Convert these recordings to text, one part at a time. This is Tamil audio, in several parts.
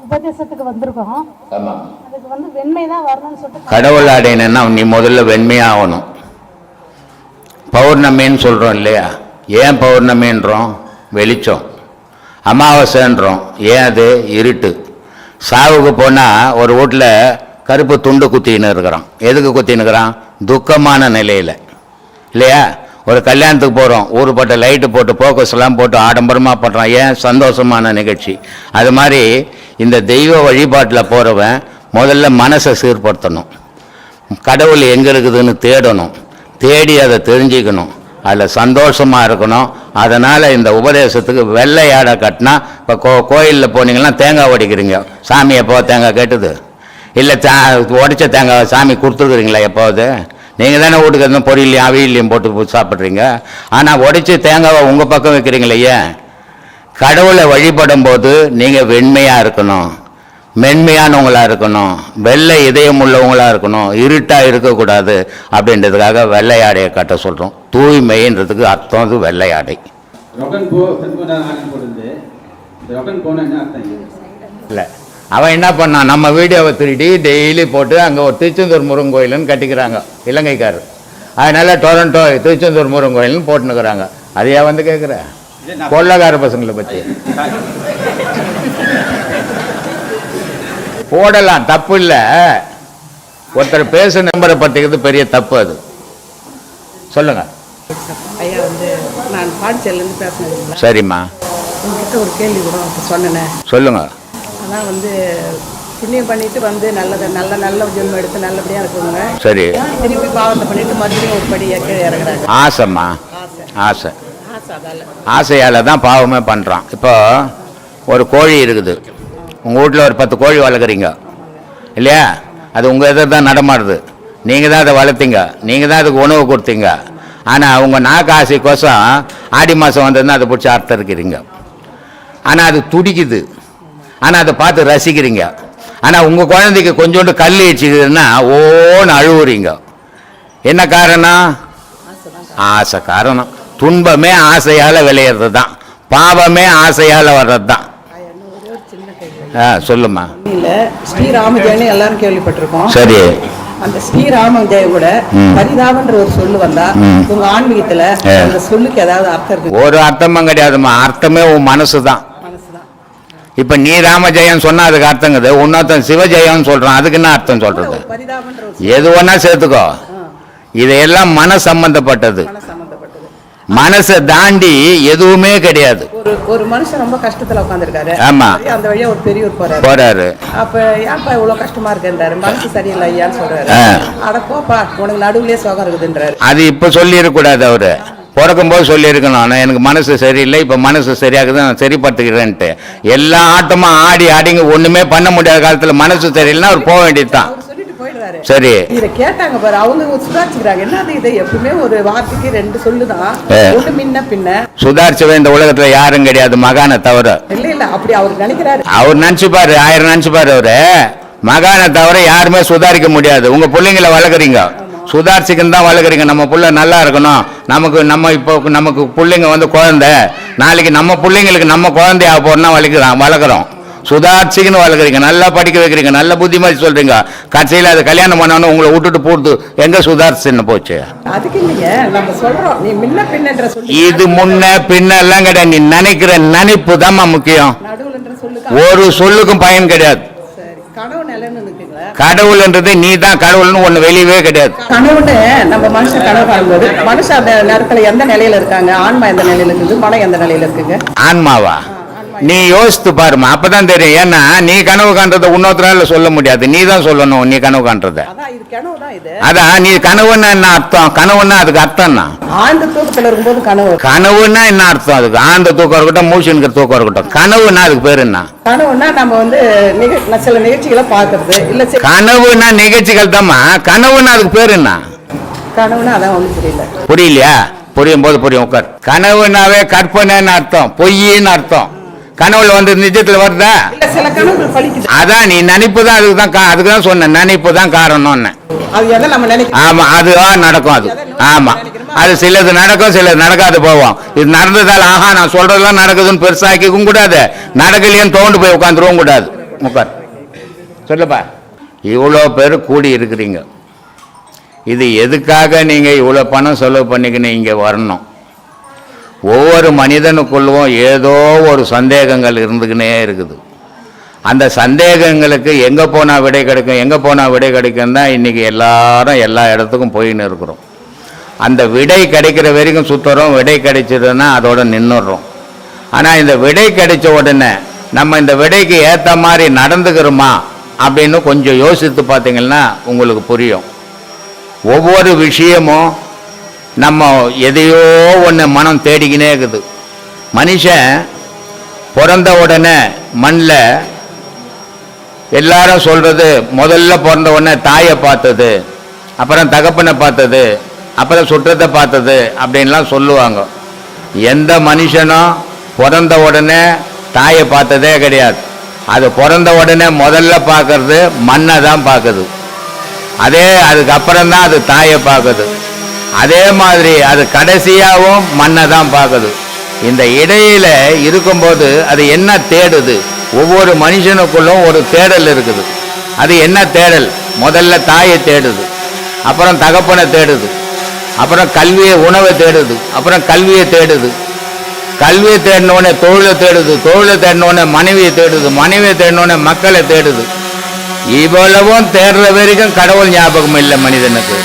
உபதேசத்துக்கு வந்திருக்கோம். அதுக்கு வந்து வெண்மை தான் வரணும்னு சொல்லிட்டு கடவுள் அடையணும்னா நீ முதல்ல வெண்மையாகணும். பௌர்ணமின்னு சொல்கிறோம் இல்லையா? ஏன் பௌர்ணமின்றோம்? வெளிச்சம். அமாவாசைன்றோம், ஏன் அது? இருட்டு. சாவுக்கு போனால் ஒரு வீட்டில் கருப்பு துண்டு குத்தின்னு இருக்கிறான். எதுக்கு குத்தின்னு இருக்கிறான்? துக்கமான நிலையில் இல்லையா? ஒரு கல்யாணத்துக்கு போகிறோம், ஊருப்பட்ட லைட்டு போட்டு போக்கஸ் எல்லாம் போட்டு ஆடம்பரமாக பண்ணுறான். ஏன்? சந்தோஷமான நிகழ்ச்சி. அது மாதிரி இந்த தெய்வ வழிபாட்டில் போகிறவன் முதல்ல மனசை சீர்படுத்தணும். கடவுள் எங்கே இருக்குதுன்னு தேடணும், தேடி அதை தெரிஞ்சுக்கணும், அதில் சந்தோஷமாக இருக்கணும். அதனால் இந்த உபதேசத்துக்கு வெள்ளை ஆடை கட்டினா, இப்போ கோயிலில் போனீங்கன்னா தேங்காய் உடைக்கிறீங்க, சாமி எப்போ தேங்காய் கேட்டுது? இல்லை உடைச்ச தேங்காய் சாமி கொடுத்துருக்குறீங்களா எப்போது? நீங்கள் தானே வீட்டுக்கு எதுவும் பொரியலையும் அவியலையும் போட்டு சாப்பிட்றீங்க. ஆனால் உடைச்ச தேங்காவை உங்கள் பக்கம் வைக்கிறீங்களே. ஏன்? கடவுளை வழிபடும் போது நீங்கள் வெண்மையாக இருக்கணும், மென்மையானவங்களாக இருக்கணும், வெள்ளை இதயம் உள்ளவங்களாக இருக்கணும், இருட்டாக இருக்கக்கூடாது. அப்படின்றதுக்காக வெள்ளை ஆடையை கட்ட சொல்கிறோம். தூய்மைன்றதுக்கு அர்த்தம் அது வெள்ளை ஆடை இல்லை. அவன் என்ன பண்ணான்? நம்ம வீடியோவை திருடி டெய்லி போட்டு அங்கே ஒரு திருச்செந்தூர் முருகன் கோயிலுன்னு கட்டிக்கிறாங்க இலங்கைக்காரர். அதனால டொரண்டோ திருச்செந்தூர் முருகன் கோயில்னு போட்டுன்னுக்குறாங்க. அதையா வந்து கேட்குற? கொள்ளக்கார பசங்களை பற்றி போடலாம், தப்பு இல்லை. ஒருத்தர் பேச நம்பரை பற்றிக்கிறது பெரிய தப்பு. அது சொல்லுங்க. ஐயா வந்து நான் பாண்டிச்சேரியிலேருந்து பேசுனேன். சரிம்மா, உங்ககிட்ட ஒரு கேள்வி கூட சொன்னேன். சொல்லுங்க. ஆனால் வந்து புண்ணியம் பண்ணிட்டு வந்து நல்ல ஜென்மம் எடுத்து நல்லபடியாக இருக்குங்க. சரி. திருப்பி பாவத்தை பண்ணிட்டு மறுபடியும் ஒரு படி கீழே இறங்குறாங்க. ஆசைம்மா, ஆசை. ஆசையால் தான் பாவமே பண்ணுறான். இப்போ ஒரு கோழி இருக்குது, உங்கள் வீட்டில் ஒரு 10 கோழி வளர்க்குறீங்க இல்லையா? அது உங்கள் எதிர் தான் நடமாடுது, நீங்கள் தான் அதை வளர்த்தீங்க, நீங்கள் தான் அதுக்கு உணவு கொடுத்தீங்க. ஆனால் உங்கள் நாக்கு ஆசைக்கோசம் ஆடி மாதம் வந்ததுன்னா அதை பிடிச்சி அறுத்து இருக்கிறீங்க. ஆனால் அது துடிக்குது, ஆனால் அதை பார்த்து ரசிக்கிறீங்க. ஆனால் உங்கள் குழந்தைக்கு கொஞ்சோண்டு கல் இடிச்சுக்குதுன்னா ஓன்னு அழுவுறீங்க. என்ன காரணம்? ஆசை காரணம். துன்பமே ஆசையால் விளையிறது தான், பாவமே ஆசையால் வர்றது தான். சொல்லுமா. ஸ்ரீராம ஜெயன்னு எல்லாரும் கேள்விப்பட்டிருக்கோம். சரி. அந்த ஸ்ரீராம ஜெய கூட பரிதாபன்ற ஒரு சொல்லு வந்தா உங்க ஆன்மீகத்துல அந்த சொல்லுக்கு ஏதாவது அர்த்தம் இருக்கு? ஒரு அர்த்தமும் கிடையாதுமா. அர்த்தமே உன் மனசு தான். இப்ப நீ ராமஜெயம் சொன்னா அதுக்கு அர்த்தங்குது, இன்னொருத்தன் சிவஜெயம் சொல்றான், அதுக்கு என்ன அர்த்தம் சொல்றது? எது ஒன்னா சேர்த்துக்கோ. இதையெல்லாம் மன சம்பந்தப்பட்டது. மனசை தாண்டி எதுவுமே கிடையாது. ஒரு மனுஷன் ரொம்ப கஷ்டத்துல உட்காந்துருக்காரு. ஆமா. அந்த வழியா ஒரு பெரியவர் போறாரு. அப்ப ஏன்ப்பா இவ்வளவு கஷ்டமா இருக்குன்றாரு. மனசு சரியில்லை ஐயான்னு சொல்றாரு. அட போப்பா, உனக்கு நடுவுலயே சோகம் இருக்குதுன்றாரு. அது இப்ப சொல்லி இருக்கக்கூடாது. அவரு பிறக்கும் போது சொல்லி இருக்கணும், நான் எனக்கு மனசு சரியில்லை, இப்ப மனசு சரியாகுது, நான் சரிப்படுத்துக்கிறேன்ட்டு. எல்லா ஆட்டமா ஆடி ஆடிங்க ஒண்ணுமே பண்ண முடியாத காலத்துல மனசு சரியில்லைன்னா அவர் போக வேண்டியதுதான். சரி. இத கேட்டாங்க பாரு, அவங்க சுதாரிச்சுக்கிறாங்க. என்னது இது? எப்பவுமே ஒரு வார்த்தைக்கு 2 சொல்லுதான், ஒண்ணு முன்ன பின்ன. சுதாரிச்சவன் இந்த உலகத்துல யாரும் கிடையாது, மகானை தவிர. இல்ல அப்படி அவர் நினைக்கிறாரு. அவர் நினைச்சுப்பாரு, 1000 நினைச்சுப்பாரு. அவரு மகானை தவிர யாருமே சுதாரிக்க முடியாது. உங்க பிள்ளைங்களை வளர்க்குறீங்க, சுதாரிச்சுக்குன்னு தான் வளர்க்குறீங்க. நம்ம பிள்ளை நல்லா இருக்கணும், நமக்கு பிள்ளைங்க வந்து குழந்தை, நாளைக்கு நம்ம பிள்ளைங்களுக்கு நம்ம குழந்தையாக போறோம்னா வளர்க்குறோம். சுதாரிச்சுக்குன்னு வளர்க்குறீங்க, நல்லா படிக்க வைக்கிறீங்க, நல்ல புத்திமதி சொல்றீங்க. கடைசியில் அது கல்யாணம் பண்ணணும் உங்களை விட்டுட்டு போடுது. எங்க சுதாரிச்சுன்னு போச்சு? அதுக்கு இல்லைங்க, நம்ம சொல்றோம் நீ முன்ன பின்னன்ற சொல்லு. இது முன்ன பின்ன எல்லாம் கிடையாது. நீ நினைக்கிற நினைப்பு தான் முக்கியம். ஒரு சொல்லுக்கும் பயன் கிடையாது. கடவுள்ன்றது நீ தான் கடவுள்னு ஒண்ணு வெளியவே கிடையாது. கனவுன்னு நம்ம மனுஷன் கனவு காணும்போது மனுஷன் அந்த நேரத்துல எந்த நிலையில இருக்காங்க? ஆன்மா எந்த நிலையில இருக்குது? மனம் எந்த நிலையில இருக்குங்க? ஆன்மாவா? நீ யோசித்து பாருமா, அப்பதான் தெரியும். ஏன்னா நீ கனவு காண்றதை இன்னொருத்தரால சொல்ல முடியாது, நீ தான் சொல்லணும். நீ கனவு காண்றத அதான் நீ கனவுன்னா என்ன அர்த்தம்? கனவுன்னா அதுக்கு அர்த்தம்னா ஆழ்ந்த தூக்கத்துல இருக்கும்போது கனவு. கனவுன்னா என்ன அர்த்தம்? அதுக்கு ஆழ்ந்த தூக்கம் இருக்கட்டும், மூச்சுங்கிற தூக்கம் இருக்கட்டும், கனவுன்னா அதுக்கு பேரு என்ன? கனவுன்னா நம்ம வந்து சில நிகழ்ச்சிகளை பார்க்கறது இல்ல. கனவுன்னா நிகழ்ச்சிகள் தான்மா. கனவுன்னா அதுக்கு பேரு என்ன? கனவுன்னா அதான் ஒண்ணு புரியல. புரியலையா? புரியும் போது புரியும். உட்கார். கனவுனாவே கற்பனைன்னு அர்த்தம், பொய்ன்னு அர்த்தம். கனவுல வந்து நிஜத்துல வருதா? அதான் நீ நினைப்பு தான். அதுக்குதான் சொன்ன, நினைப்பு தான் காரணம். ஆமா, அதுதான் நடக்கும். அது ஆமா, அது சிலது நடக்கும், சிலது நடக்காது போவோம். இது நடந்ததால் ஆஹா நான் சொல்றதெல்லாம் நடக்குதுன்னு பெருசாக்கிக்கும் கூடாது, நடக்கலையும் தோண்டு போய் உட்காந்துருவும் கூடாது. உட்கார் சொல்லுப்பா. இவ்வளோ பேர் கூடி இருக்கிறீங்க, இது எதுக்காக நீங்கள் இவ்வளோ பணம் செலவு பண்ணிக்கின்னு இங்கே வரணும்? ஒவ்வொரு மனிதனுக்குள்ளும் ஏதோ ஒரு சந்தேகங்கள் இருந்துக்கினே இருக்குது. அந்த சந்தேகங்களுக்கு எங்கே போனால் விடை கிடைக்கும், எங்கே போனால் விடை கிடைக்கும் தான் இன்றைக்கி எல்லாரும் எல்லா இடத்துக்கும் போயின்னு இருக்கிறோம். அந்த விடை கிடைக்கிற வரைக்கும் சுற்றுறோம், விடை கிடைச்சதுன்னா அதோட நின்றுடுறோம். ஆனால் இந்த விடை கிடைச்ச உடனே நம்ம இந்த விடைக்கு ஏற்ற மாதிரி நடந்துக்கிறோமா அப்படின்னு கொஞ்சம் யோசித்து பார்த்தீங்கன்னா உங்களுக்கு புரியும். ஒவ்வொரு விஷயமும் நம்ம எதையோ ஒன்று மனம் தேடிக்கினே இருக்குது. மனுஷன் பிறந்த உடனே மண்ணில் எல்லாரும் சொல்கிறது, முதல்ல பிறந்த உடனே தாயை பார்த்தது, அப்புறம் தகப்பனை பார்த்தது, அப்புறம் சுற்றத்தை பார்த்தது அப்படின்லாம் சொல்லுவாங்க. எந்த மனுஷனும் பிறந்த உடனே தாயை பார்த்ததே கிடையாது. அது பிறந்த உடனே முதல்ல பார்க்கறது மண்ணை தான் பார்க்குது. அதுக்கப்புறம் தான் அது தாயை பார்க்குது. அதே மாதிரி அது கடைசியாகவும் மண்ணை தான் பார்க்குது. இந்த இடையில இருக்கும்போது அது என்ன தேடுது? ஒவ்வொரு மனுஷனுக்குள்ளும் ஒரு தேடல் இருக்குது. அது என்ன தேடல்? முதல்ல தாயை தேடுது, அப்புறம் தகப்பனை தேடுது, அப்புறம் கல்வியை உணவை தேடுது, அப்புறம் கல்வியை தேடுது, கல்வியை தேடினோடனே தொழிலை தேடுது, தொழிலை தேடினோடனே மனைவியை தேடுது, மனைவியை தேடினோடனே மக்களை தேடுது. இவ்வளவும் தேடுற வரைக்கும் கடவுள் ஞாபகம் இல்லை மனிதனுக்கு.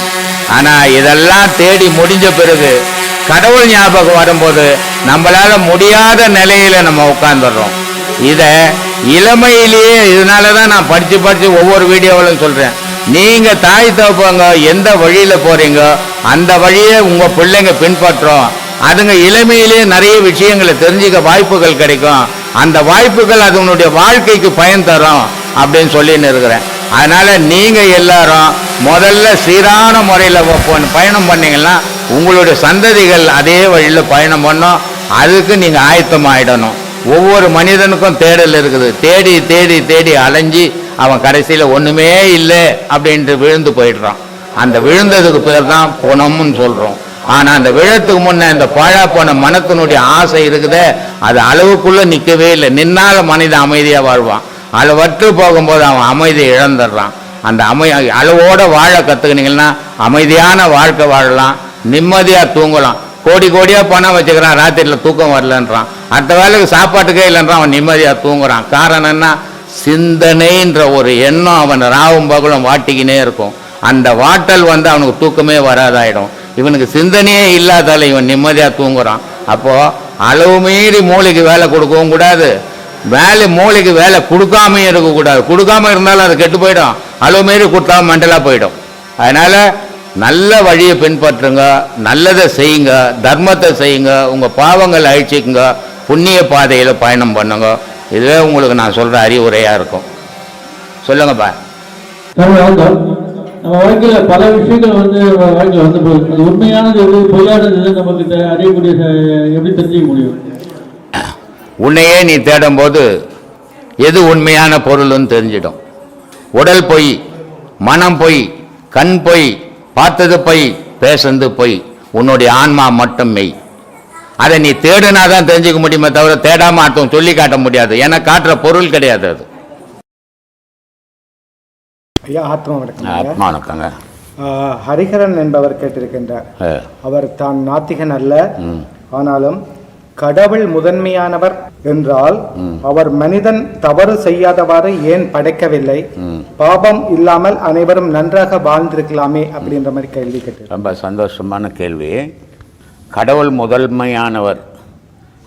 ஆனால் இதெல்லாம் தேடி முடிஞ்ச பிறகு கடவுள் ஞாபகம் வரும்போது நம்மளால முடியாத நிலையில நம்ம உட்கார்ந்துடுறோம். இதை இளமையிலேயே, இதனால தான் நான் படித்து ஒவ்வொரு வீடியோவிலும் சொல்கிறேன், நீங்கள் தாய் தகப்பங்க எந்த வழியில் போகிறீங்க அந்த வழியை உங்கள் பிள்ளைங்க பின்பற்றோம். அதுங்க இளமையிலேயே நிறைய விஷயங்களை தெரிஞ்சுக்க வாய்ப்புகள் கிடைக்கும். அந்த வாய்ப்புகள் அதனுடைய வாழ்க்கைக்கு பயன் தரும் அப்படின்னு சொல்லின்னு இருக்கிறேன். அதனால் நீங்கள் எல்லாரும் முதல்ல சீரான முறையில் பயணம் பண்ணிங்கன்னா உங்களுடைய சந்ததிகள் அதே வழியில் பயணம் பண்ணோம். அதுக்கு நீங்கள் ஆயத்தமாகிடணும். ஒவ்வொரு மனிதனுக்கும் தேடல் இருக்குது. தேடி தேடி தேடி அலைஞ்சி அவன் கடைசியில் ஒன்றுமே இல்லை அப்படின்ட்டு விழுந்து போயிடுறான். அந்த விழுந்ததுக்கு பேர் தான் புணம்னு சொல்கிறோம். ஆனால் அந்த விழத்துக்கு முன்னே இந்த பாழா போன மனத்தினுடைய ஆசை இருக்குதே, அது அளவுக்குள்ளே நிற்கவே இல்லை. நின்னால மனிதன் அமைதியாக வாழ்வான். அளவற்று போகும்போது அவன் அமைதியை இழந்துடுறான். அந்த அளவோடு வாழ கற்றுக்கினீங்கன்னா அமைதியான வாழ்க்கை வாழலாம், நிம்மதியாக தூங்கலாம். கோடி கோடியாக பணம் வச்சுக்கிறான், ராத்திரியில் தூக்கம் வரலன்றான். அடுத்த வேலைக்கு சாப்பாட்டுக்கே இல்லைன்றான், அவன் நிம்மதியாக தூங்குறான். காரணம் என்ன? சிந்தனைன்ற ஒரு எண்ணம் அவன் ராவும் பகலும் வாட்டிக்கினே இருக்கும். அந்த வாட்டல் அவனுக்கு தூக்கமே வராதாயிடும். இவனுக்கு சிந்தனையே இல்லாதால இவன் நிம்மதியாக தூங்குறான். அப்போது அளவு மீறி மூளைக்கு வேலை கொடுக்கவும் கூடாது, மூளைக்கு வேலை கொடுக்காமையும் இருக்கக்கூடாது. கொடுக்காம இருந்தாலும் அது கெட்டு போயிடும், அளவு மீறி கொடுத்தா மண்டலாக போயிடும். அதனால் நல்ல வழியை பின்பற்றுங்க, நல்லதை செய்யுங்க, தர்மத்தை செய்யுங்க, உங்கள் பாவங்கள் அழிச்சிக்குங்க, புண்ணிய பாதையில் பயணம் பண்ணுங்க. இதுவே உங்களுக்கு நான் சொல்கிற அறிவுரையாக இருக்கும். சொல்லுங்கப்பா. நம்ம வாழ்க்கையில் பல விஷயங்கள் வாழ்க்கையில் வந்து போகுது. அது உண்மையானது எது, பொய்யானது எது நமக்கு அறியக்கூடிய எப்படி தெரிஞ்சிக்க முடியும்? உன்னையே நீ தேடும்போது எது உண்மையான பொருள்னு தெரிஞ்சிடும். உடல் பொய், மனம் பொய், கண் பொய், பார்த்தது பொய், பேசுறது பொய், உன்னுடைய ஆன்மா மட்டும் மெய். அதை நீ தேடுனா தான் தெரிஞ்சுக்க முடியுமே தவிர தேடாம அர்த்தம் சொல்லி காட்ட முடியாது. ஏன்னா காட்டுற பொருள் கிடையாது அது. ஐயா, ஆத்மா வணக்கம். ஆத்மா வணக்கங்க. ஹரிஹரன் என்பவர் கேட்டிருக்கின்றார். அவர் தான் நாத்திகன் அல்ல, ஆனாலும் கடவுள் முதன்மையானவர் என்றால் அவர் மனிதன் தவறு செய்யாதவாறு ஏன் படைக்கவில்லை? பாபம் இல்லாமல் அனைவரும் நன்றாக வாழ்ந்திருக்கலாமே அப்படின்ற மாதிரி கேள்வி கேட்டு. ரொம்ப சந்தோஷமான கேள்வி. கடவுள் முதன்மையானவர்,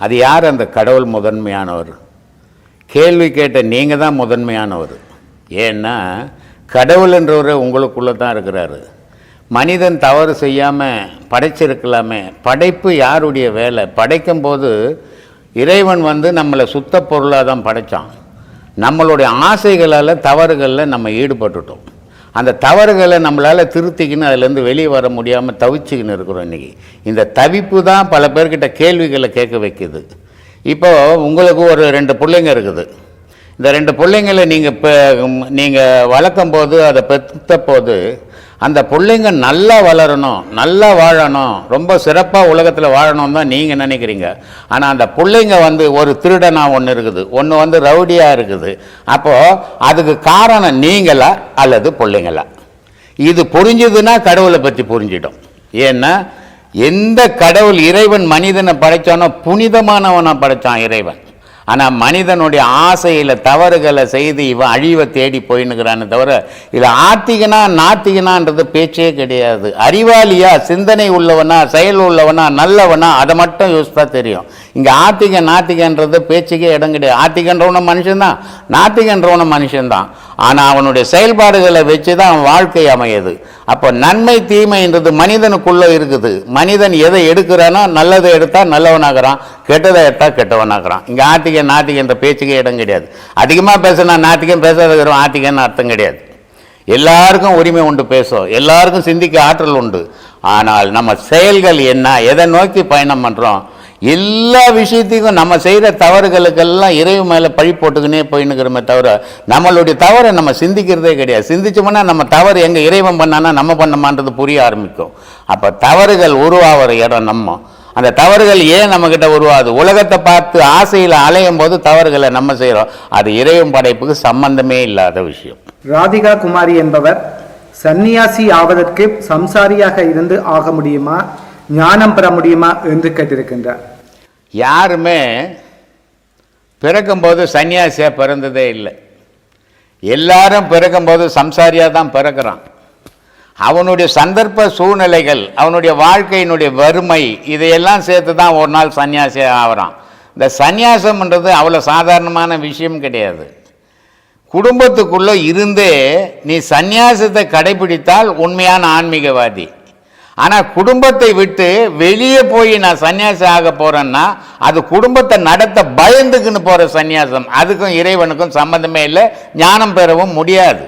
அது யார் அந்த கடவுள் முதன்மையானவர்? கேள்வி கேட்ட நீங்கள் தான் முதன்மையானவர். ஏன்னா கடவுள்ன்றவர் உங்களுக்குள்ளே தான் இருக்கிறாரு. மனிதன் தவறு செய்யாமல் படைச்சிருக்கலாமே. படைப்பு யாருடைய வேலை? படைக்கும்போது இறைவன் நம்மளை சுத்த பொருளாக தான் படைத்தான். நம்மளுடைய ஆசைகளால் தவறுகளில் நம்ம ஈடுபட்டுட்டோம். அந்த தவறுகளை நம்மளால் திருத்திக்கின்னு அதுலேருந்து வெளியே வர முடியாமல் தவிச்சுக்கின்னு இருக்கிறோம். இன்றைக்கி இந்த தவிப்பு தான் பல பேர்கிட்ட கேள்விகளை கேட்க வைக்குது. இப்போது உங்களுக்கு ஒரு 2 பிள்ளைங்க இருக்குது. இந்த 2 பிள்ளைங்களை நீங்கள் வளர்க்கும் போது அதை பெற்ற போது அந்த பிள்ளைங்க நல்லா வளரணும், நல்லா வாழணும், ரொம்ப சிறப்பாக உலகத்தில் வாழணும் தான் நீங்கள் நினைக்கிறீங்க. ஆனால் அந்த பிள்ளைங்க ஒரு திருடனாக ஒன்று இருக்குது, ஒன்று ரவுடியாக இருக்குது. அப்போது அதுக்கு காரணம் நீங்களா அல்லது பிள்ளைங்களா? இது புரிஞ்சுதுன்னா கடவுளை பற்றி புரிஞ்சிடும். ஏன்னா எந்த கடவுள் இறைவன் மனிதனை படைத்தானோ புனிதமானவனை படைத்தான் இறைவன். ஆனால் மனிதனுடைய ஆசையில் தவறுகளை செய்து இவன் அழிவை தேடி போயின்னுக்கிறான்னு தவிர இதில் ஆத்திகனா நாத்திகனான்றது பேச்சே கிடையாது. அறிவாளியா, சிந்தனை உள்ளவனா, செயல் உள்ளவனா, நல்லவனா, அதை மட்டும் யோசித்தா தெரியும். இங்கே ஆத்திக நாத்திகன்றது பேச்சுக்கே இடம் கிடையாது. ஆத்திகன்றவன மனுஷன்தான், நாத்திகன்றவன மனுஷன்தான். ஆனால் அவனுடைய செயல்பாடுகளை வச்சு தான் அவன் வாழ்க்கை அமையுது. அப்போ நன்மை தீமைன்றது மனிதனுக்குள்ளே இருக்குது. மனிதன் எதை எடுக்கிறானோ நல்லதை எடுத்தால் நல்லவனாகிறான், கெட்டதை எடுத்தால் கெட்டவனாகிறான். இங்கே ஆத்திக நாத்திக என்ற பேச்சுக்கே இடம் கிடையாது. அதிகமாக பேசினா நாத்திகம், பேசாதவரும் ஆத்திகன்னு அர்த்தம் கிடையாது. எல்லாருக்கும் உரிமை உண்டு, பேசும், எல்லாருக்கும் சிந்திக்க ஆற்றல் உண்டு. ஆனால் நம்ம செயல்கள் என்ன, எதை நோக்கி பயணம் பண்ணுறோம், எல்லா விஷயத்துக்கும் நம்ம செய்கிற தவறுகளுக்கெல்லாம் இறைவன் மேலே பழி போட்டுக்கினே போயின்னுக்கிறோமே தவிர நம்மளுடைய தவறை நம்ம சிந்திக்கிறதே கிடையாது. சிந்திச்சோம்னா நம்ம தவறு எங்கே இறைவன் பண்ணானா நம்ம பண்ணமான்றது புரிய ஆரம்பிக்கும். அப்போ தவறுகள் உருவாகிற இடம் நம்ம. அந்த தவறுகள் ஏன் நம்மக்கிட்ட உருவாகுது? உலகத்தை பார்த்து ஆசையில் அலையும் போது தவறுகளை நம்ம செய்கிறோம். அது இறைவன் படைப்புக்கு சம்பந்தமே இல்லாத விஷயம். ராதிகா குமாரி என்பவர் சன்னியாசி ஆவதற்கு சம்சாரியாக இருந்து ஆக முடியுமா, ஞானம் பெற முடியுமா என்று கேட்டிருக்கின்றார். யாருமே பிறக்கும்போது சன்னியாசியாக பிறந்ததே இல்லை. எல்லாரும் பிறக்கும்போது சம்சாரியாக தான் பிறக்கிறான். அவனுடைய சந்தர்ப்ப சூழ்நிலைகள், அவனுடைய வாழ்க்கையினுடைய வறுமை, இதையெல்லாம் சேர்த்து தான் ஒரு நாள் சன்னியாசியாக ஆகிறான். இந்த சன்னியாசம்ன்றது அவ்வளோ சாதாரணமான விஷயம் கிடையாது. குடும்பத்துக்குள்ளே இருந்தே நீ சன்னியாசத்தை கடைபிடித்தால் உண்மையான ஆன்மீகவாதி. ஆனால் குடும்பத்தை விட்டு வெளியே போய் நான் சன்னியாசி ஆக போகிறேன்னா அது குடும்பத்தை நடத்த பயந்துக்குன்னு போகிற சன்னியாசம். அதுக்கும் இறைவனுக்கும் சம்மந்தமே இல்லை, ஞானம் பெறவும் முடியாது.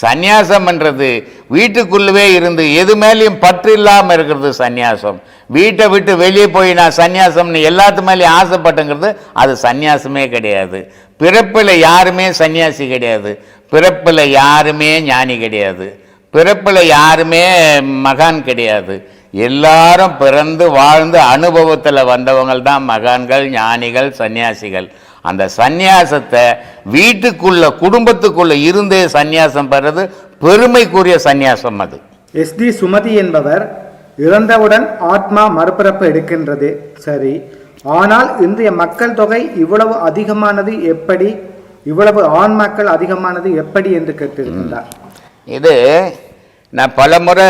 சந்நியாசம்ன்றது வீட்டுக்குள்ளவே இருந்து எது மேலேயும் பற்று இல்லாமல் இருக்கிறது சந்நியாசம். வீட்டை விட்டு வெளியே போய் நான் சந்நியாசம்னு எல்லாத்து மேலேயும் ஆசைப்பட்டுங்கிறது அது சந்நியாசமே கிடையாது. பிறப்பில் யாருமே சன்னியாசி கிடையாது, பிறப்பில் யாருமே ஞானி கிடையாது, பிறப்பில் யாருமே மகான் கிடையாது. எல்லாரும் பிறந்து வாழ்ந்து அனுபவத்தில் வந்தவங்கள் தான் மகான்கள், ஞானிகள், சன்னியாசிகள். அந்த சந்நியாசத்தை வீட்டுக்குள்ள குடும்பத்துக்குள்ள இருந்தே சந்நியாசம் பெறது பெருமைக்குரிய சந்நியாசம். அது SD சுமதி என்பவர் இறந்தவுடன் ஆத்மா மறுபிறப்பு எடுக்கின்றது சரி, ஆனால் இன்றைய மக்கள் தொகை இவ்வளவு அதிகமானது எப்படி, இவ்வளவு ஆன்மாக்கள் அதிகமானது எப்படி என்று கேட்டிருக்கின்றார். இது நான் பல முறை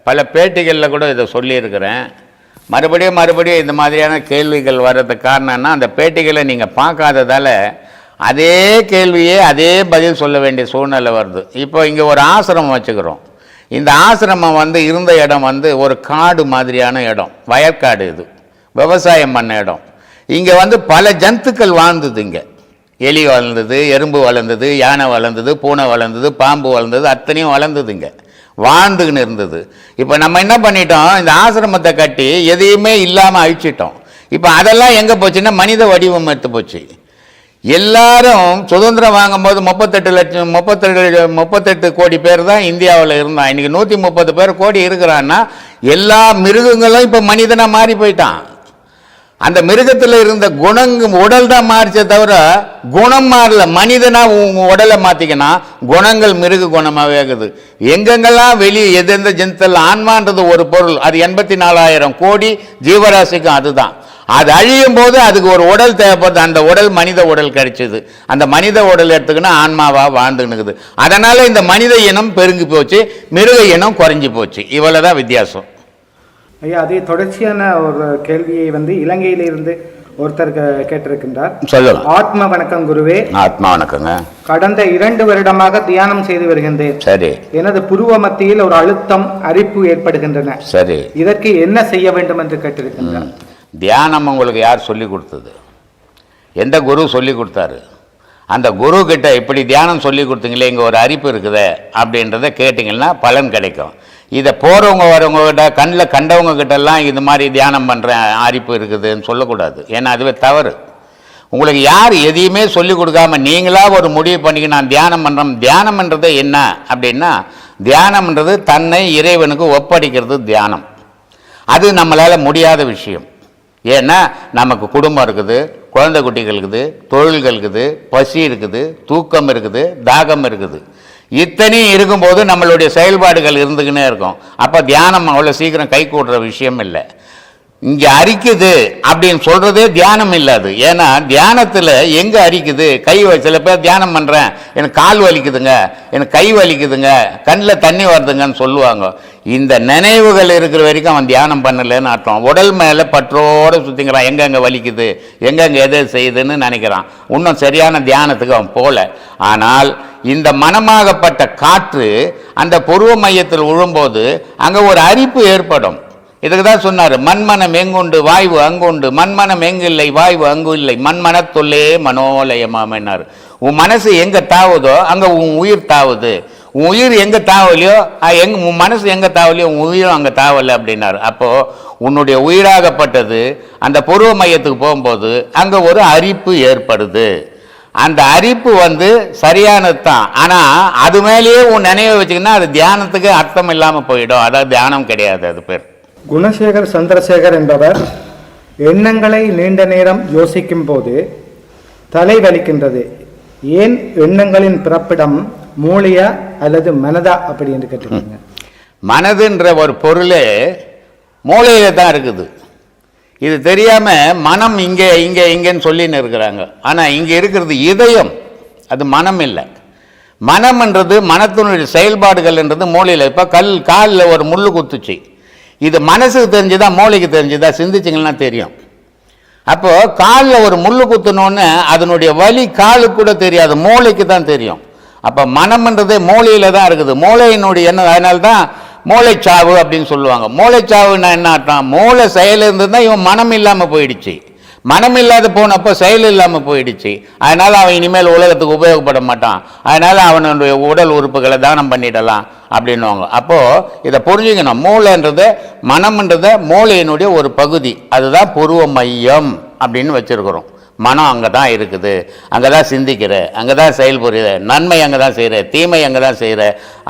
பல பேட்டிகளில் கூட இதை சொல்லியிருக்கிறேன். மறுபடியும் இந்த மாதிரியான கேள்விகள் வர்றதுக்கு காரணம்னா அந்த பேட்டிகளை நீங்கள் பார்க்காததால் அதே கேள்வியே அதே பதில் சொல்ல வேண்டிய சூழ்நிலை வருது. இப்போ இங்கே ஒரு ஆசிரமம் வச்சுக்கிறோம். இந்த ஆசிரமம் இருந்த இடம் ஒரு காடு மாதிரியான இடம், வயற்காடு. இது விவசாயம் பண்ண இடம். இங்கே பல ஜந்துக்கள் வாழ்ந்தது. இங்கே எலி வளர்ந்தது, எறும்பு வளர்ந்தது, யானை வளர்ந்தது, பூனை வளர்ந்தது, பாம்பு வளர்ந்தது, அத்தனையும் வளர்ந்தது, இங்கே வாழ்ந்துன்னு இருந்தது. இப்போ நம்ம என்ன பண்ணிட்டோம், இந்த ஆசிரமத்தை கட்டி எதையுமே இல்லாமல் அழிச்சிட்டோம். இப்போ அதெல்லாம் எங்கே போச்சுன்னா மனித வடிவம் எடுத்து போச்சு. எல்லாரும் சுதந்திரம் வாங்கும்போது 38 கோடி பேர் தான் இந்தியாவில் இருந்தான். இன்றைக்கி 130 கோடி இருக்கிறான்னா எல்லா மிருகங்களும் இப்போ மனிதனாக மாறி போயிட்டான். அந்த மிருகத்தில் இருந்த உடல் தான் மாறிச்சே தவிர குணம் மாறல. மனிதனா உடலை மாற்றிக்கினா குணங்கள் மிருக குணமாகவே இருக்குது. எங்கெங்கெல்லாம் வெளியே எந்தெந்த ஜென்தல் ஆன்மான்றது ஒரு பொருள், அது 84,000 கோடி ஜீவராசிக்கும் அதுதான். அது அழியும் போது அதுக்கு ஒரு உடல் தேவைப்படுது. அந்த உடல் மனித உடல் கிடைச்சிது. அந்த மனித உடல் எடுத்துக்கினா ஆன்மாவாக வாழ்ந்துன்னுக்குது. அதனால இந்த மனித இனம் பெருங்கி போச்சு, மிருக இனம் குறைஞ்சி போச்சு. இவ்வளவுதான் வித்தியாசம். ஐயா, அதே தொடர்ச்சியான ஒரு கேள்வியை இலங்கையிலிருந்து ஒருத்தர் கேட்டிருக்கின்றார். சொல்லலாம். ஆத்மா வணக்கம் குருவே. ஆத்மா வணக்கங்க. கடந்த 2 வருடமாக தியானம் செய்து வருகின்றேன். சரி. எனது புருவ மத்தியில் ஒரு அழுத்தம், அரிப்பு ஏற்படுகின்றன. சரி. இதற்கு என்ன செய்ய வேண்டும் என்று கேட்டிருக்கின்றார். தியானம் உங்களுக்கு யார் சொல்லி கொடுத்தது? எந்த குரு சொல்லி கொடுத்தாரு? அந்த குரு கிட்ட இப்படி தியானம் சொல்லி கொடுத்தீங்களே, இங்கே ஒரு அரிப்பு இருக்குது அப்படின்றத கேட்டிங்கன்னா பலன் கிடைக்கும். இதை போகிறவங்க வரவங்க கிட்ட கண்ணில் கண்டவங்க கிட்டெல்லாம் இது மாதிரி தியானம் பண்ணுறேன் அரிப்பு இருக்குதுன்னு சொல்லக்கூடாது. ஏன்னா அதுவே தவறு. உங்களுக்கு யார் எதையுமே சொல்லிக் கொடுக்காம நீங்களா ஒரு முடிவு பண்ணிக்க நான் தியானம் பண்ணுறோம். தியானம்ன்றது என்ன அப்படின்னா, தியானம்ன்றது தன்னை இறைவனுக்கு ஒப்படைக்கிறது தியானம். அது நம்மளால் முடியாத விஷயம். ஏன்னா நமக்கு குடும்பம் இருக்குது, குழந்தை குட்டிகள் இருக்குது, தொழில்கள் இருக்குது, பசி இருக்குது, தூக்கம் இருக்குது, தாகம் இருக்குது. இத்தனையும் இருக்கும்போது நம்மளுடைய செயல்பாடுகள் இருந்துக்கினே இருக்கும். அப்போ தியானம் அவ்வளோ சீக்கிரம் கை கூடுற விஷயம் இல்லை. இங்கே அரிக்குது அப்படின்னு சொல்கிறதே தியானம் இல்லாது. ஏன்னா தியானத்தில் எங்கே அரிக்குது, கை சில பேர் தியானம் பண்ணுறேன் எனக்கு கால் வலிக்குதுங்க, எனக்கு கை வலிக்குதுங்க, கண்ணில் தண்ணி வருதுங்கன்னு சொல்லுவாங்க. இந்த நினைவுகள் இருக்கிற வரைக்கும் அவன் தியானம் பண்ணலைன்னு அர்த்தம். உடல் மேலே பற்றோடு சுற்றிங்கிறான், எங்கெங்கே வலிக்குது, எங்கெங்கே எதை செய்யுதுன்னு நினைக்கிறான். இன்னும் சரியான தியானத்துக்கு அவன் போகல. ஆனால் இந்த மனமாகப்பட்ட காற்று அந்த புருவ மையத்தில் விழும்போது அங்கே ஒரு அரிப்பு ஏற்படும். இதுக்கு தான் சொன்னார், மண்மனம் எங்குண்டு வாய்வு அங்குண்டு, மண்மனம் எங்கில்லை வாய்வு அங்கு இல்லை, மண்மனத்துள்ளே மனோலயமாமன்னார். உன் மனசு எங்கே தாவுதோ அங்கே உன் உயிர் தாவுது. உன் உயிர் எங்கே தாவலையோ உன் மனசு எங்கே தாவலையோ உன் உயிரும் அங்கே தாவலை அப்படின்னாரு. அப்போது உன்னுடைய உயிராகப்பட்டது அந்த புருவ மையத்துக்கு போகும்போது அங்கே ஒரு அரிப்பு ஏற்படுது. அந்த அரிப்பு சரியானது தான். ஆனால் அது மேலேயே உன் நினைவை வச்சுக்கின்னா அது தியானத்துக்கு அர்த்தம் இல்லாமல் போயிடும். அதாவது தியானம் கிடையாது. அது பேர் குணசேகர் சந்திரசேகர் என்பவர் எண்ணங்களை நீண்ட நேரம் யோசிக்கும் போது தலை வலிக்கின்றது. ஏன் எண்ணங்களின் பிறப்பிடம் மூளையா அல்லது மனதா அப்படின்னு கேட்டுருக்கீங்க. மனதுன்ற ஒரு பொருளே மூளையில தான் இருக்குது. இது தெரியாம மனம் இங்கே இங்கே இங்கேன்னு சொல்லின்னு இருக்கிறாங்க. ஆனால் இங்கே இருக்கிறது இதயம், அது மனம் இல்லை. மனம்ன்றது மனத்தினுடைய செயல்பாடுகள்ன்றது மூளையில். இப்போ காலில் ஒரு முள் குத்துச்சு, இது மனசுக்கு தெரிஞ்சுதா மூளைக்கு தெரிஞ்சுதா சிந்திச்சிங்கன்னா தெரியும். அப்போது காலில் ஒரு முள் குத்துனோன்னு அதனுடைய வலி காலுக்கு கூட தெரியாது, மூளைக்கு தான் தெரியும். அப்போ மனம்ன்றதே மூளையில் தான் இருக்குது. மூளையினுடைய என்ன, அதனால தான் மூளைச்சாவு அப்படின்னு சொல்லுவாங்க. மூளைச்சாவுன்னா என்ன அர்த்தம், மூளை செயல் இருந்து தான் இவன் மனம் இல்லாமல் போயிடுச்சு. மனம் இல்லாத போனப்போ செயல் இல்லாமல் போயிடுச்சு. அதனால் அவன் இனிமேல் உலகத்துக்கு உபயோகப்பட மாட்டான். அதனால் அவனுடைய உடல் உறுப்புகளை தானம் பண்ணிடலாம் அப்படின்னுவாங்க. அப்போது இதை புரிஞ்சுக்கணும். மூளைன்றது மனம்ன்றத மூளையினுடைய ஒரு பகுதி, அதுதான் புருவ மையம் அப்படின்னு வச்சுருக்கிறோம். மனம் அங்கே தான் இருக்குது, அங்கே தான் சிந்திக்கிற, அங்கே தான் செயல்புரியுற, நன்மை அங்கே தான் செய்கிற, தீமை அங்கே தான் செய்கிற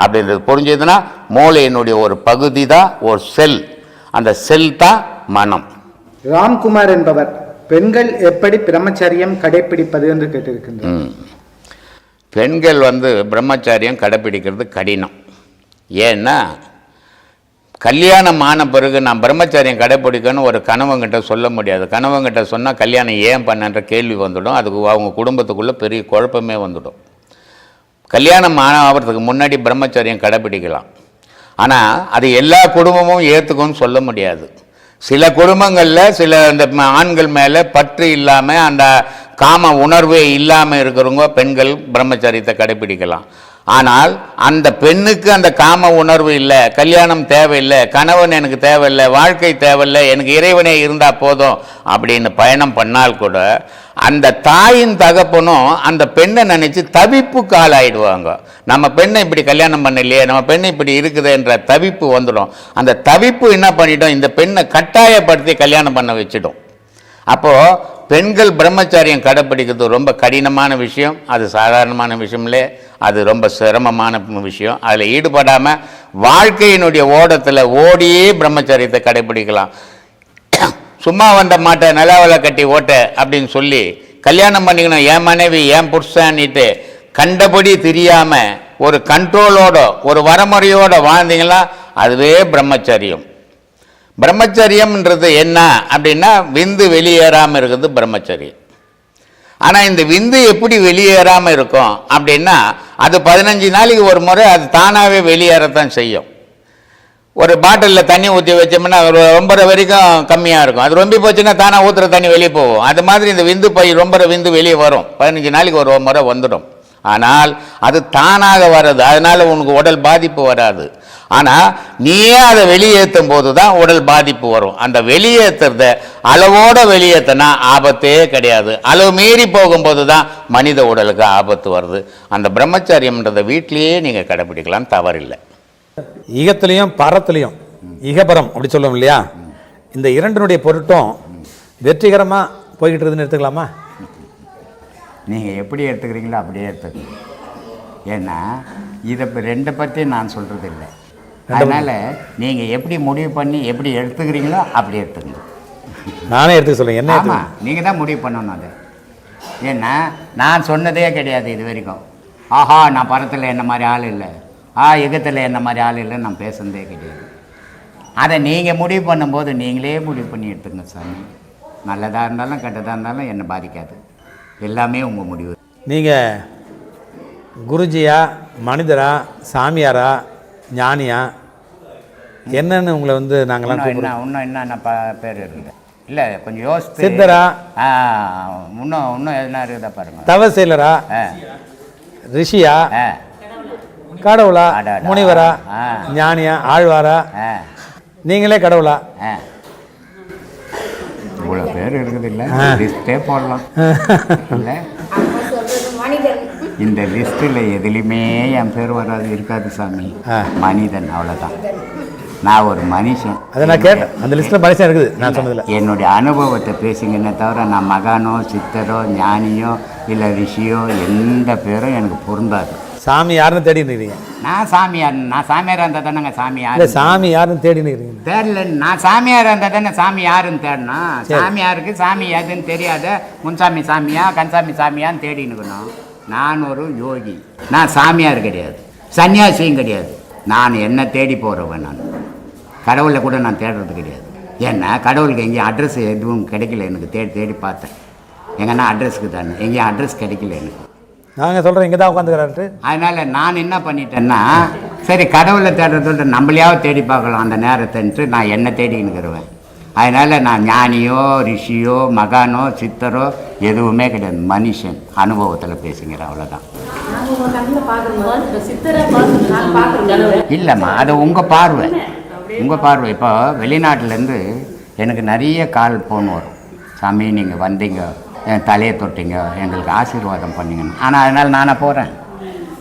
அப்படின்றது புரிஞ்சதுன்னா மூளையினுடைய ஒரு பகுதி தான் ஒரு செல். அந்த செல் தான் மனம். ராம்குமார் என்பவர் பெண்கள் எப்படி பிரம்மச்சரியம் கடைபிடிப்பது என்று கேட்டிருக்கின்றனர். பெண்கள் பிரம்மச்சரியம் கடைபிடிக்கிறது கடினம். ஏன்னா கல்யாணம் ஆன பிறகு நான் பிரம்மச்சரியம் கடைப்பிடிக்கணும்னு ஒரு கணவங்கிட்ட சொல்ல முடியாது. கணவங்கிட்ட சொன்னால் கல்யாணம் ஏன் பண்ணன்ற கேள்வி வந்துடும். அதுக்கு அவங்க குடும்பத்துக்குள்ளே பெரிய குழப்பமே வந்துடும். கல்யாணம் ஆகிறதுக்கு முன்னாடி பிரம்மச்சரியம் கடைப்பிடிக்கலாம். ஆனால் அது எல்லா குடும்பமும் ஏற்றுக்கும்னு சொல்ல முடியாது. சில குடும்பங்களில் சில இந்த ஆண்கள் மேலே பற்று இல்லாமல் அந்த காம உணர்வே இல்லாமல் இருக்கிறவங்க பெண்கள் பிரம்மச்சரியத்தை கடைப்பிடிக்கலாம். ஆனால் அந்த பெண்ணுக்கு அந்த காம உணர்வு இல்லை, கல்யாணம் தேவையில்லை, கணவன் எனக்கு தேவையில்லை, வாழ்க்கை தேவையில்லை, எனக்கு இறைவனே இருந்தால் போதும் அப்படின்னு பயணம் பண்ணால் கூட அந்த தாயின் தகப்பனும் அந்த பெண்ணை நினச்சி தவிப்புக்கு ஆளாயிடுவாங்க. நம்ம பெண்ணை இப்படி கல்யாணம் பண்ணலையே, நம்ம பெண்ணை இப்படி இருக்குதுன்ற தவிப்பு வந்துடும். அந்த தவிப்பு என்ன பண்ணிட்டோம், இந்த பெண்ணை கட்டாயப்படுத்தி கல்யாணம் பண்ண வச்சிடும். அப்போது பெண்கள் பிரம்மச்சாரியம் கடைப்பிடிக்கிறது ரொம்ப கடினமான விஷயம். அது சாதாரணமான விஷயம் இல்லை, அது ரொம்ப சிரமமான விஷயம். அதில் ஈடுபடாமல் வாழ்க்கையினுடைய ஓடத்தில் ஓடியே பிரம்மச்சாரியத்தை கடைப்பிடிக்கலாம். சும்மா வந்த மாட்டை நிலாவில் கட்டி ஓட்ட அப்படின்னு சொல்லி கல்யாணம் பண்ணிக்கணும், என் மனைவி என் புருஷன்னுட்டு கண்டபடி தெரியாமல் ஒரு கண்ட்ரோலோட ஒரு வரமுறையோடு வாழ்ந்தீங்களா அதுவே பிரம்மச்சரியம். பிரம்மச்சரியம்ன்றது என்ன அப்படின்னா விந்து வெளியேறாமல் இருக்குது பிரம்மச்சரியம். ஆனால் இந்த விந்து எப்படி வெளியேறாமல் இருக்கும் அப்படின்னா அது 15 நாளைக்கு ஒரு முறை அது தானாகவே வெளியேறத்தான் செய்யும். ஒரு பாட்டிலில் தண்ணி ஊற்றி வச்சோம்னா ரொம்ப வரைக்கும் கம்மியாக இருக்கும். அது ரொம்ப போச்சுன்னா தானாக ஊற்றுற தண்ணி வெளியே போகும். அது மாதிரி இந்த விந்து பை ரொம்ப விந்து வெளியே வரும், 15 நாளைக்கு ஒரு முறை வந்துடும். ஆனால் அது தானாக வராது, அதனால் உனக்கு உடல் பாதிப்பு வராது. ஆனால் நீயே அதை வெளியேற்றும் போது தான் உடல் பாதிப்பு வரும். அந்த வெளியேற்றுறத அளவோடு வெளியேற்றினா ஆபத்தே கிடையாது. அளவு மீறி போகும்போது தான் மனித உடலுக்கு ஆபத்து வருது. அந்த பிரம்மச்சரியம்ன்றதை வீட்டிலேயே நீங்கள் கடைப்பிடிக்கலாம், தவறில்லை. ஈகத்திலையும் பரத்திலையும் ஈகபரம் அப்படி சொல்லுவோம் இல்லையா, இந்த இரண்டினுடைய பொருட்டும் வெற்றிகரமாக போய்கிட்டு இருக்குதுன்னு எடுத்துக்கலாமா? நீங்கள் எப்படி எடுத்துக்கிறீங்களோ அப்படியே எடுத்துக்கணும். ஏன்னா இதை ரெண்டை பற்றி நான் சொல்கிறது இல்லை. அதனால் நீங்கள் எப்படி முடிவு பண்ணி எப்படி எடுத்துக்கிறீங்களோ அப்படி எடுத்துக்கணும். நானே எடுத்துக்க சொல்லுங்க என்ன? ஆமாம், நீங்கள் தான் முடிவு பண்ணணும் அதை. ஏன்னா நான் சொன்னதே கிடையாது இது வரைக்கும். ஆஹா நான் பரத்தில் என்ன மாதிரி ஆள் இல்லை, யுகத்தில் என்ன மாதிரி ஆள் இல்லைன்னு நான் பேசுனதே கிடையாது. அதை நீங்கள் முடிவு பண்ணும்போது நீங்களே முடிவு பண்ணி எடுத்துங்க சாமி. நல்லதாக இருந்தாலும் கெட்டதாக இருந்தாலும் என்னை பாதிக்காது. எல்லாமே உங்கள் முடிவு. நீங்கள் குருஜியா, மனிதரா, சாமியாரா, ஞானியா, என்னன்னு உங்களை வந்து நாங்களாம் இன்னும் என்னென்ன பேர் இருக்குது இல்லை கொஞ்சம் யோசித்து. சித்தரா, இன்னும் எதுனா இருக்குதா பாருங்க. தவசீலரா, ரிஷியா, கடவுளா, முனிவரா, ஞானியா, ஆழ்வாரா, நீங்களே கடவுளா? இவ்வளோ பேர் இருக்குது இல்லை, லிஸ்ட்டே போடலாம் இல்லை. இந்த லிஸ்ட்டில் எதுலேயுமே என் பேர் வராது இருக்காது சாமி. மனிதன், அவ்வளோதான். நான் ஒரு மனுஷன். அதை நான் கேட்டேன், அந்த லிஸ்ட்டில் மனுஷன் இருக்குது நான் சொன்னதில்லை. என்னுடைய அனுபவத்தை பேசுங்கன்னே தவிர நான் மகானோ சித்தரோ ஞானியோ இல்லை ரிஷியோ எந்த பேரும் எனக்கு பொருந்தாது. சாமி யாருன்னு தேடி நிற்கிறீங்க? நான் சாமியார். நான் சாமியாராக இருந்தால் தானேங்க சாமியார். சாமி யாருன்னு தேடி நிற்கிறீங்க? தெரியல. நான் சாமியாராக இருந்தால் தானே சாமி யாருன்னு தேடணும். சாமியாருக்கு சாமி எதுன்னு தெரியாத முன்சாமி சாமியா கன்சாமி சாமியான்னு தேடி நிற்கணும். நான் ஒரு யோகி. நான் சாமியார் கிடையாது, சன்னியாசியும் கிடையாது. நான் என்ன தேடி போகிறவன். நான் கடவுளை கூட நான் தேடுறது கிடையாது. ஏன்னா கடவுளுக்கு எங்கேயும் அட்ரஸ் எதுவும் கிடைக்கல எனக்கு. தேடி தேடி பார்த்தேன் எங்கன்னா அட்ரஸுக்கு தானே, எங்கேயும் அட்ரஸ் கிடைக்கல எனக்கு. நாங்கள் சொல்கிறோம் இங்கே தான் உட்காந்துக்கிறாரு. அதனால் நான் என்ன பண்ணிட்டேன்னா, சரி கடவுளை தேடுறதோட நம்மளையாவது தேடி பார்க்கலாம் அந்த நேரத்தைன்ட்டு நான் என்ன தேடின்னுக்கிறேன். அதனால் நான் ஞானியோ ரிஷியோ மகானோ சித்தரோ எதுவுமே கிடையாது. மனுஷன் அனுபவத்தில் பேசுங்கிறேன், அவ்வளோதான். இல்லைம்மா, அது உங்கள் பார்வை. உங்கள் பார்வை. இப்போ வெளிநாட்டிலேருந்து எனக்கு நிறைய கால் ஃபோன் வரும். சாமி நீங்கள் வந்தீங்க, என் தலையை தொட்டிங்க, எங்களுக்கு ஆசீர்வாதம் பண்ணிங்கன்னு. ஆனால் அதனால் நானே போகிறேன்?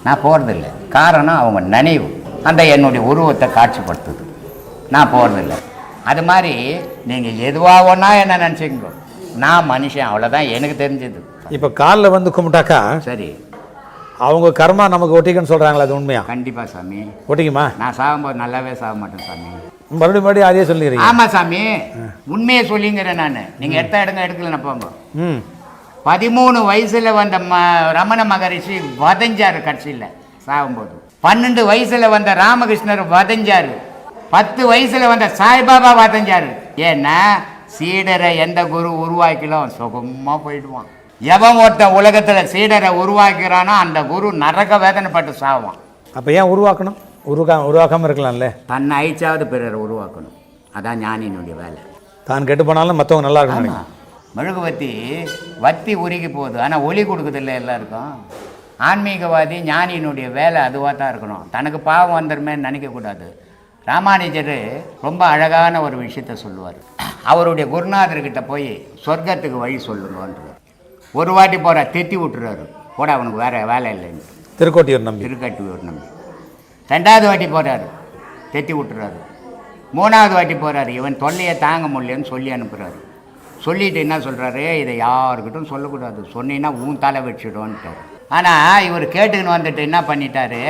நான் போகிறதில்ல. காரணம் அவங்க நினைவு அந்த என்னுடைய உருவத்தை காட்சிப்படுத்துது. நான் போகிறதில்ல. அது மாதிரி நீங்கள் எதுவாக ஒன்றா என்ன நினச்சிங்க, நான் மனுஷன், அவ்வளோதான் எனக்கு தெரிஞ்சது. இப்போ காலில் வந்து கும்பிட்டாக்கா சரி, அவங்க கர்மா நமக்கு ஒட்டிக்குன்னு சொல்கிறாங்களா? அது உண்மையா? கண்டிப்பாக சாமி ஒட்டிக்குமா? நான் சாகும்போது நல்லாவே சாக மாட்டேன் சாமி. மறுபடியும் அதே சொல்லிக்கிறீங்க? ஆமாம் சாமி, உண்மையை சொல்லிங்கிறேன் நான். நீங்கள் எடுத்த எடுக்கலன்னு போங்க. 13 வயசில் வந்த ரமண மகரிஷி வதஞ்சார் கட்சியில் சாகும்போது. 12 வயசில் வந்த ராமகிருஷ்ணர் வதஞ்சார். 10 வயசில் வந்த சாய்பாபா வதஞ்சார். ஏன்னா சீடரை எந்த குரு உருவாக்கலோ சுகமாக போயிடுவான். எவன் ஒருத்தன் உலகத்தில் சீடரை உருவாக்கிறானோ அந்த குரு நரக வேதனைப்பட்டு சாவான். அப்போ ஏன் உருவாக்கணும்? உருவாக்காமல் இருக்கலாம்ல. தன்னை அழிச்சாவது பிறரை உருவாக்கணும். அதான் ஞானியினுடைய வேலை. தான் கெட்டு போனாலும் மற்றவங்க நல்லா இருக்கணும். மெழுகுவத்தி வத்தி உருகி போகுது, ஆனால் ஒளி கொடுக்குதில்ல எல்லாருக்கும். ஆன்மீகவாதி ஞானியினுடைய வேலை அதுவாக தான் இருக்கணும். தனக்கு பாவம் வந்துருமே நினைக்கக்கூடாது. ராமானுஜர் ரொம்ப அழகான ஒரு விஷயத்த சொல்லுவார். அவருடைய குருநாதர்கிட்ட போய் சொர்க்கத்துக்கு வழி சொல்லுங்கன்றார். ஒரு வாட்டி போகிற திட்டி விட்டுறாரு, போட அவனுக்கு வேறு வேலை இல்லைன்னு. திருக்கோட்டியூர் நம்பி. 2வது வாட்டி போகிறாரு, திட்டி விட்டுறாரு. 3வது வாட்டி போகிறாரு, இவன் தொல்லையை தாங்க முடியலன்னு சொல்லி அனுப்புகிறாரு. சொல்லிட்டு என்ன சொல்கிறாரு, இதை யாருக்கிட்டும் சொல்லக்கூடாது, சொன்னீங்கன்னா உன் தலை வச்சிடும்ன்ட்டார். ஆனால் இவர் கேட்டுக்கின்னு வந்துட்டு என்ன பண்ணிட்டாரு,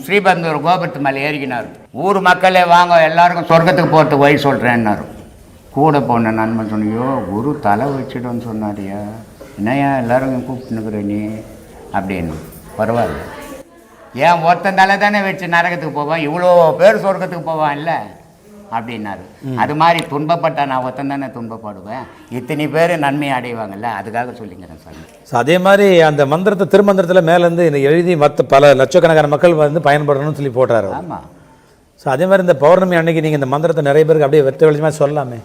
ஸ்ரீபெரும்புதூர் கோபுரத்து மேலே ஏறிக்கினார். ஊர் மக்களே வாங்க, எல்லாருக்கும் சொர்க்கத்துக்கு போகிறதுக்கு வழி சொல்கிறேன்னாரு. கூட போன நண்பன் சொன்னியோ, குரு தலை வச்சிடும்னு சொன்னாரியா, என்னையா எல்லோரும் கூப்பிட்டுனுக்குற நீ அப்படின்னு. பரவாயில்ல, ஏன் ஒருத்தன் தலை தானே வச்சு நரகத்துக்கு போவான், இவ்வளோ பேர் சொர்க்கத்துக்கு போவான் இல்லை அப்படின்னாரு. அது மாதிரி துன்பப்பட்ட நான் ஒருத்தன் தானே துன்பப்படுவேன், இத்தனை பேர் நன்மை அடைவாங்கல்ல, அதுக்காக சொல்லிங்கிறேன் சார். ஸோ அதே மாதிரி அந்த மந்திரத்தை திருமந்திரத்தில் மேலேருந்து எழுதி மற்ற பல லட்சக்கணக்கான மக்கள் வந்து பயன்படணும்னு சொல்லி போட்டாரு. ஆமாம். ஸோ அதே மாதிரி இந்த பௌர்ணமி அன்னைக்கு நீங்கள் இந்த மந்திரத்தை நிறைய பேருக்கு அப்படியே வெற்ற வெளிச்சமாக சொல்லலாமே.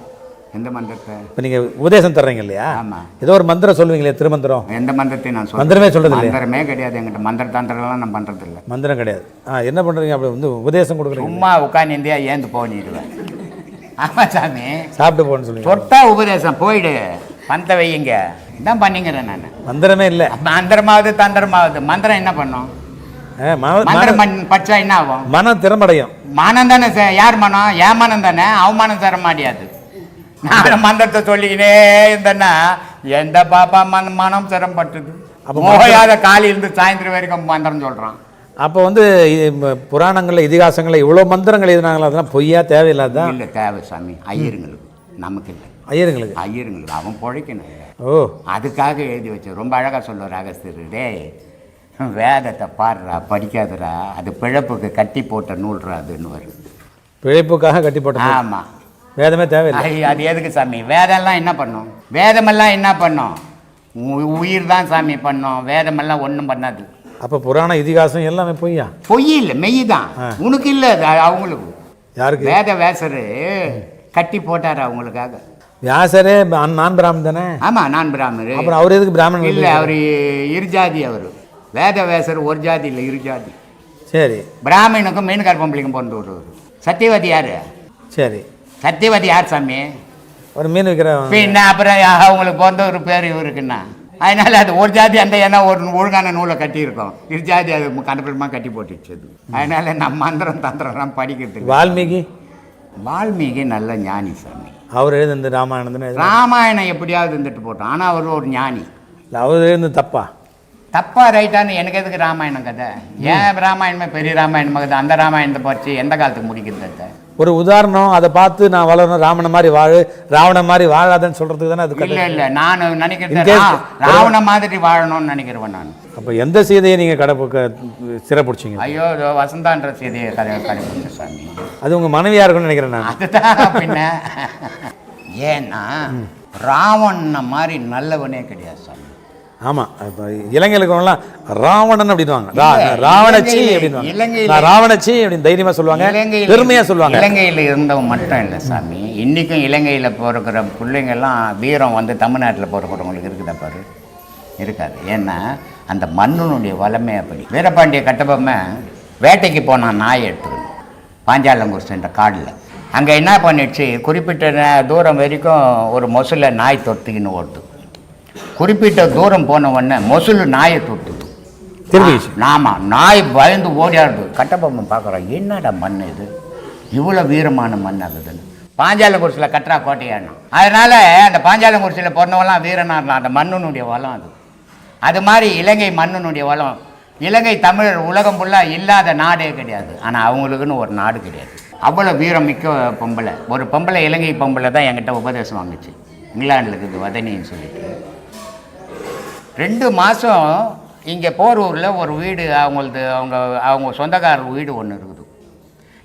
எந்த மந்திரத்தை? இப்போ நீங்கள் உபதேசம் தர்றீங்க இல்லையா? ஆமாம். ஏதோ ஒரு மந்திரம் சொல்லுவீங்களே, திருமந்திரம். எந்த மந்திரத்தையும் நான் சொல்ல மந்திரமே சொல்கிறது இல்லை. மந்திரமே கிடையாது என்கிட்ட. மந்திர தந்திரம்லாம் நான் பண்ணுறது இல்லை. மந்திரம் கிடையாது. என்ன பண்ணுறீங்க? அப்படி வந்து உபதேசம் கொடுக்குறீங்க. சும்மா உட்காந்து இந்தியா ஏந்து போனிடுவேன். ஆமாம் சாமி, சாப்பிட்டு போகணும்னு சொல்லுங்க. சொட்டா உபதேசம் போயிடு, பந்த வையுங்க, இதான் பண்ணிங்கிறேன் நான். மந்திரமே இல்லை. மந்திரமாவது தந்திரமாவது. மந்திரம் என்ன பண்ணும்? மந்திரம் படிச்சா என்ன ஆகும்? மனம் திறமடையும். மனம் தானே. யார் மனம்? என் மனம் தானே. அவமானம் தர மாட்டியாது. நான் மந்திரத்தை சொல்லிக்கினே இருந்தேன்னா எந்த பாப்பா மனம் சிரமப்பட்டது. அப்ப மோயாத காலையிலிருந்து சாயந்தரம் வரைக்கும் மந்திரம் சொல்றான். அப்போ வந்து புராணங்களில் இதிகாசங்களில் இவ்வளோ மந்திரங்கள் எழுதினாங்களா, அதெல்லாம் பொய்யா தேவையில்லாதான்? இல்லை, தேவை சாமி. ஐயருங்களுக்கு, நமக்கு இல்லை. ஐயருங்களுக்கு அவன் பிழைக்கணும். ஓ, அதுக்காக எழுதி வச்சு ரொம்ப அழகாக சொல்லுவார் அகஸ்தியர். டேய், வேதத்தை பாடுறா, படிக்காதரா, அது பிழப்புக்கு கட்டி போட்ட நூல்றா அதுன்னு வருது. பிழைப்புக்காக கட்டி போட்ட. ஆமாம், வேதமே தேவையில்லை. அது எதுக்கு சாமி? வேதம்லாம் என்ன பண்ணும்? வேதமெல்லாம் என்ன பண்ணும்? உயிர் தான் சாமி பண்ணும். வேதமெல்லாம் ஒன்றும் பண்ணாது. அப்போ புராண இதிகாசம் எல்லாமே பொய்யா? பொய் இல்லை, மெய் தான். உனக்கு இல்லை, அது அவங்களுக்கு. யாருக்கு? வேத வேசரு கட்டி போட்டார் அவங்களுக்காக. வியாசரே நான் பிராமணன் தானே? ஆமாம், நான் பிராமணர். அப்புறம் அவர் எதுக்கு பிராமணன்? இல்லை, அவர் இருஜாதி. அவர் வேத வேசர் ஒரு ஜாதி இல்லை, இருஜாதி. சரி, பிராமணனுக்கும் மீன்கார் பொம்பளைக்கும் பிறந்து வருவார். சத்தியவதி யாரு? சரி, சத்தியவதி யார் சாமி? ஒரு மீன் விற்கிற. பின்ன அப்புறம் அவங்களுக்கு பிறந்த ஒரு பேர் இவருக்குன்னா, அதனால அது ஒரு ஜாதி அந்த ஏன்னா ஒரு ஒழுங்கான நூலை கட்டியிருக்கோம். இரு ஜாதி அது கண்டபடிமாக கட்டி போட்டுச்சது. அதனால நம்ம மந்திரம் தந்திரம் படிக்கிறதுக்கு. வால்மீகி நல்ல ஞானி சாமி. அவர் எழுந்து ராமாயணம் ராமாயணம் எப்படியாவது இருந்துட்டு போட்டோம். ஆனால் அவர் ஒரு ஞானி. அவர் எழுந்து தப்பா ரைட்டான்னு எனக்கு எதுக்கு ராமாயணம் கதை? ஏன் ராமாயணமே பெரிய ராமாயணம் கதை? அந்த ராமாயணத்தை படிச்சு எந்த காலத்துக்கு முடிக்கிறது? ஒரு உதாரணம், அதை பார்த்து நான் வளரணும், ராவண மாதிரி வாழு, ராவண மாதிரி வாழாதன்னு சொல்றதுக்கு தானே அது? இல்லை, நான் நினைக்கிறேன் ராவண மாதிரி வாழணும்னு நினைக்கிறவன் நான். அப்போ எந்த சீதையை நீங்கள் சிறப்பிடிச்சிங்க? ஐயோ, வசந்தான்ற சீதையை கடைபிடிச்ச சாமி. அது உங்கள் மனைவியாக இருக்கும்னு நினைக்கிறேன் நான். அதுதான் பின்ன. ஏன்னா ராவண மாதிரி நல்லவனே கிடையாது சாமி. ஆமாம், இப்போ இலங்கையிலாம் ராவணன் அப்படின்வாங்க, ராவணச்சி அப்படின்வாங்க, ராவணச்சி அப்படின்னு தைரியமாக சொல்லுவாங்க, பெருமையாக சொல்லுவாங்க. இலங்கையில் இருந்தவங்க மட்டும் இல்லை சாமி, இன்றைக்கும் இலங்கையில் பிறக்கிற பிள்ளைங்கள்லாம் வீரம் வந்து தமிழ்நாட்டில் பிறக்கிறவங்களுக்கு இருக்குதா பாரு? இருக்காது. ஏன்னா அந்த மண்ணுனுடைய வளமே அப்படி. வீரபாண்டிய கட்டபொம்மை வேட்டைக்கு போனான் நாய் எடுத்துக்கணும், பாஞ்சாலங்குறிச்சி என்ற காடில். அங்கே என்ன பண்ணிடுச்சு, குறிப்பிட்ட தூரம் வரைக்கும் ஒரு மொசூல நாய் தொத்திக்கின்னு ஓடுது. குறிப்பிட்ட தூரம் போன உடனே மொசூல் நாயை தொட்டுது. ஆமாம், நாய் பயந்து ஓடியாடுது. கட்டபொம்மை பார்க்குறோம், என்னடா மண் இது, இவ்வளோ வீரமான மண் ஆகுதுன்னு. பாஞ்சாலங்குறிச்சியில் கட்டுறா கோட்டையாடணும். அதனால் அந்த பாஞ்சாலங்குறிச்சியில் பிறந்தவெல்லாம் வீரனாக இருந்தான். அந்த மண்ணுனுடைய வளம் அது. அது மாதிரி இலங்கை மண்ணுனுடைய வளம். இலங்கை தமிழர் உலகம் ஃபுல்லாக இல்லாத நாடே கிடையாது. ஆனால் அவங்களுக்குன்னு ஒரு நாடு கிடையாது. அவ்வளோ வீரம் மிக்க பொம்பளை. ஒரு பொம்பளை, இலங்கை பொம்பளை தான் என்கிட்ட உபதேசம் வாங்குச்சு. இங்கிலாண்டில் இருக்குது வதனின்னு சொல்லிட்டு. 2 மாதம் இங்கே போரூரில் ஒரு வீடு அவங்க சொந்தக்காரர் வீடு ஒன்று இருக்குது.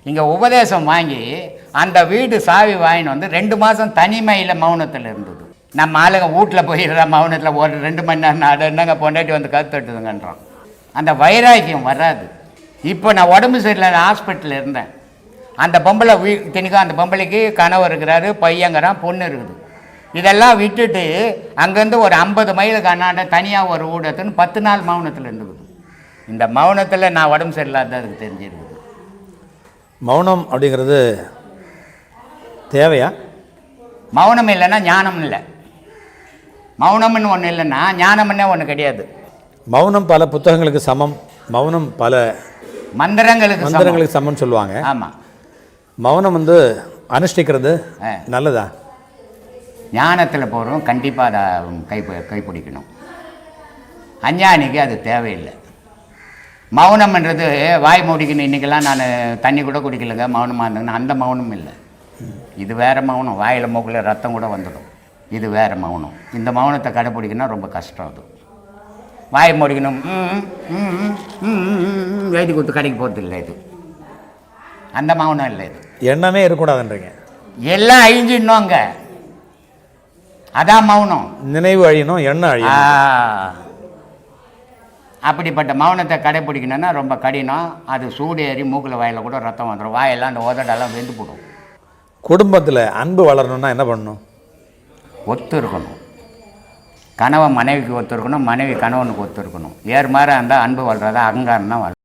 இங்கே உபதேசம் வாங்கி அந்த வீடு சாவி வாங்கின்னு வந்து 2 மாதம் தனிமையில் மௌனத்தில் இருந்தது. நம்ம ஆளுங்க வீட்டில் போயிடுற மௌனத்தில் ஒரு 2 மணி நேரம் அது என்னங்க பொண்டாட்டி வந்து கற்றுட்டுதுங்கன்றான். அந்த வைராக்கியம் வராது. இப்போ நான் உடம்பு சரியில்லை, ஹாஸ்பிட்டலில் இருந்தேன். அந்த பொம்பளை தினிக்கும் அந்த பொம்பளைக்கு கணவர் இருக்கிறாரு, பையங்கிறான், பொண்ணு இருக்குது. இதெல்லாம் விட்டுட்டு அங்கேருந்து ஒரு 50 மைலுக்கு அண்ணாண்ட தனியாக ஒரு ஊடகத்துன்னு 10 நாள் மௌனத்தில் இருந்துக்குது. இந்த மௌனத்தில் நான் உடம்பு சரியில்லாததுக்கு தெரிஞ்சிருக்குது. மௌனம் அப்படிங்கிறது தேவையா? மௌனம் இல்லைன்னா ஞானம் இல்லை. மௌனம்னு ஒன்று இல்லைன்னா ஞானம்னே ஒன்று கிடையாது. மௌனம் பல புத்தகங்களுக்கு சமம், மௌனம் பல மந்திரங்களுக்கு சமம்னு சொல்லுவாங்க. ஆமாம், மௌனம் அனுஷ்டிக்கிறது நல்லதா? ஞானத்தில் போகிறோம், கண்டிப்பாக அதை கைப்பிடிக்கணும். அஞ்ஞானிக்கு அது தேவையில்லை. மௌனம்ன்றது வாய் மூடிக்கணும். இன்றைக்கெல்லாம் நான் தண்ணி கூட குடிக்கலைங்க, மௌனமாக இருந்தேன்னு அந்த மௌனம் இல்லை. இது வேறு மௌனம். வாயில் மூக்கில் ரத்தம் கூட வந்துடும். இது வேறு மௌனம். இந்த மௌனத்தை கடைப்பிடிக்கணும் ரொம்ப கஷ்டம். அது வாய் மூடிக்கணும், எழுதி கொடுத்து கடைக்கு போகிறது இல்லை. இது அந்த மௌனம் இல்லை. இது எண்ணமே இருக்கக்கூடாதுன்றீங்க. எல்லாம் அழிஞ்சிடணும் அங்கே, அதான் மௌனம். நினைவு அழியணும், எண்ணம் அழியணும். அப்படிப்பட்ட மௌனத்தை கடைப்பிடிக்கணும்னா ரொம்ப கடினம். அது சூடேறி மூக்கில் வாயில் கூட ரத்தம் வந்துடும். வாயெல்லாம் அந்த உதடெல்லாம் வெந்து போடும். குடும்பத்தில் அன்பு வளரணும்னா என்ன பண்ணணும்? ஒத்து இருக்கணும். கணவன் மனைவிக்கு ஒத்து இருக்கணும், மனைவி கணவனுக்கு ஒத்து இருக்கணும். ஏறு மாதிரி இருந்தால் அன்பு வளர்றதா அகங்காரம் தான் வளரும்.